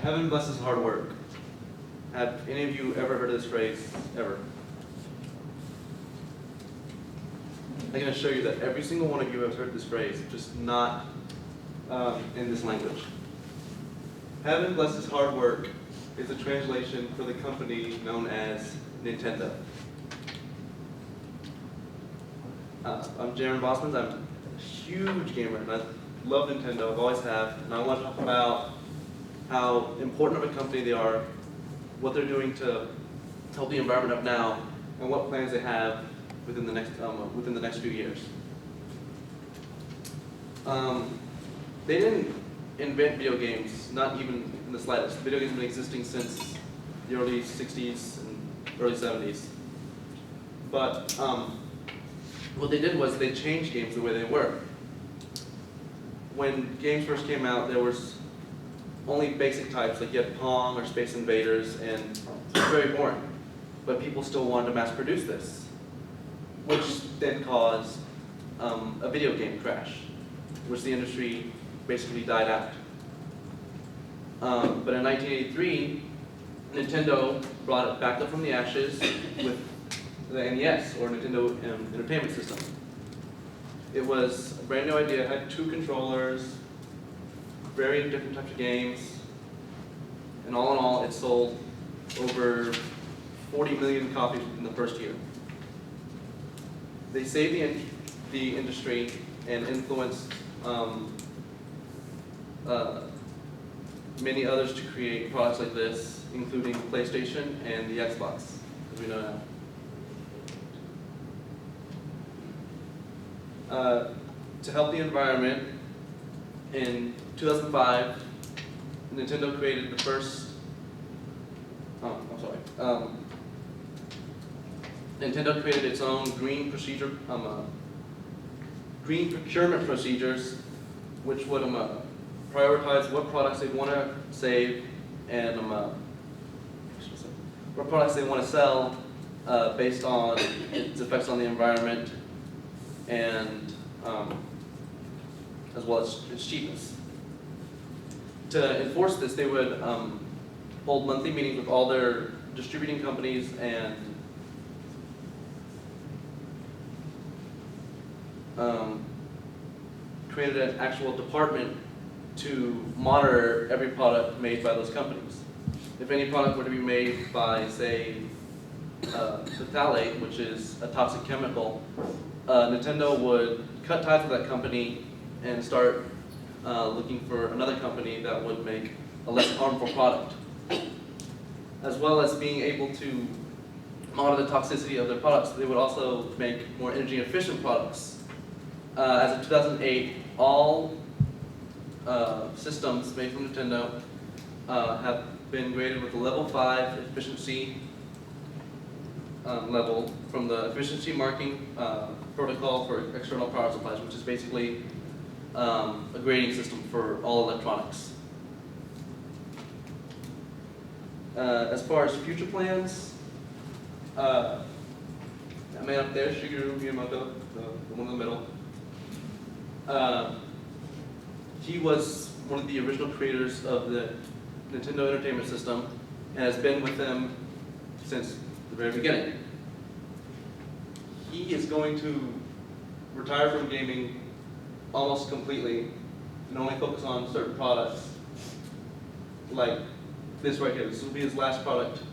Heaven blesses hard work. Have any of you ever heard of this phrase, ever? I'm going to show you that every single one of you has heard this phrase, just not in this language. Heaven blesses hard work is a translation for the company known as Nintendo. I'm Jaren Bosmans. I'm a huge gamer, and I love Nintendo. I've always have, and I want to talk about how important of a company they are, what they're doing to help the environment up now, and what plans they have within the next few years. They didn't invent video games, not even in the slightest. Video games have been existing since the early 60s and early 70s. But what they did was they changed games the way they were. When games first came out, there was only basic types, like you had Pong or Space Invaders, and it was very boring. But people still wanted to mass produce this, which then caused a video game crash, which the industry basically died out. But in 1983, Nintendo brought it back up from the ashes with the NES, or Nintendo Entertainment System. It was a brand new idea. It had 2 controllers, very different types of games, and all in all, it sold over 40 million copies in the first year. They saved the industry and influenced many others to create products like this, including PlayStation and the Xbox, as we know now. To help the environment, in 2005, Nintendo created the first. Nintendo created its own green procurement procedures, which would prioritize what products they want to save and what products they want to sell based on its effects on the environment and as well as its cheapness. To enforce this, they would hold monthly meetings with all their distributing companies and created an actual department to monitor every product made by those companies. If any product were to be made by, say, phthalate, which is a toxic chemical, Nintendo would cut ties with that company and start looking for another company that would make a less harmful product, as well as being able to monitor the toxicity of their products. They would also make more energy efficient products. As of 2008, all systems made from Nintendo have been graded with a level 5 efficiency level from the efficiency marking protocol for external power supplies, which is basically a grading system for all electronics. As far as future plans, that man up there, Shigeru Miyamoto, the one in the middle, he was one of the original creators of the Nintendo Entertainment System and has been with them since the very beginning. He is going to retire from gaming almost completely and only focus on certain products like this right here. This will be his last product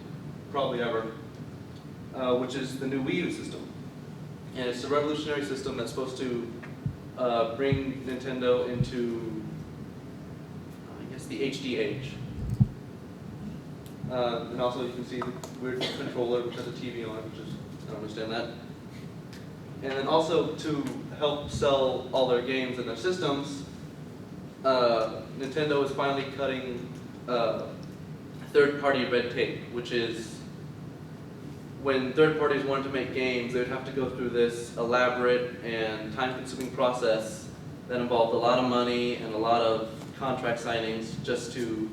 probably ever, which is the new Wii U system. And it's a revolutionary system that's supposed to bring Nintendo into, I guess, the HD age. And also you can see the weird controller which has a TV on it, which is, I don't understand that. And then also to help sell all their games and their systems, Nintendo is finally cutting third-party red tape, which is when third parties wanted to make games, they would have to go through this elaborate and time-consuming process that involved a lot of money and a lot of contract signings just to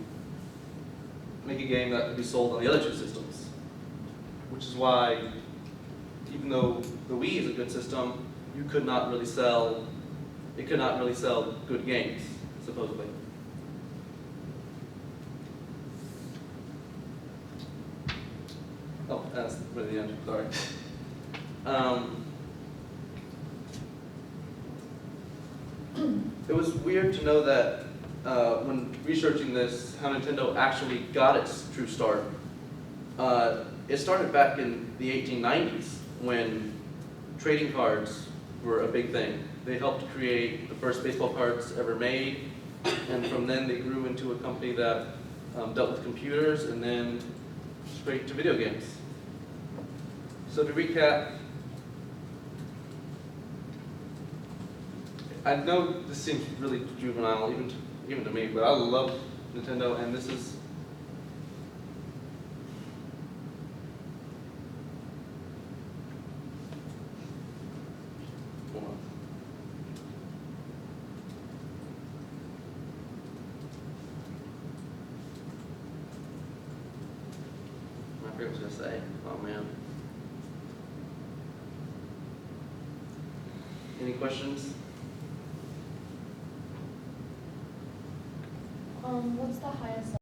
make a game that could be sold on the other 2 systems. Which is why, even though the Wii is a good system, it could not really sell good games, supposedly. That's really the answer, sorry. It was weird to know that when researching this, how Nintendo actually got its true start. It started back in the 1890s when trading cards were a big thing. They helped create the first baseball cards ever made, and from then they grew into a company that dealt with computers and then straight to video games. So to recap, I know this seems really juvenile, even to me, but I love Nintendo, and this is hold on. I forget what I was gonna say. Oh man. Any questions? What's the highest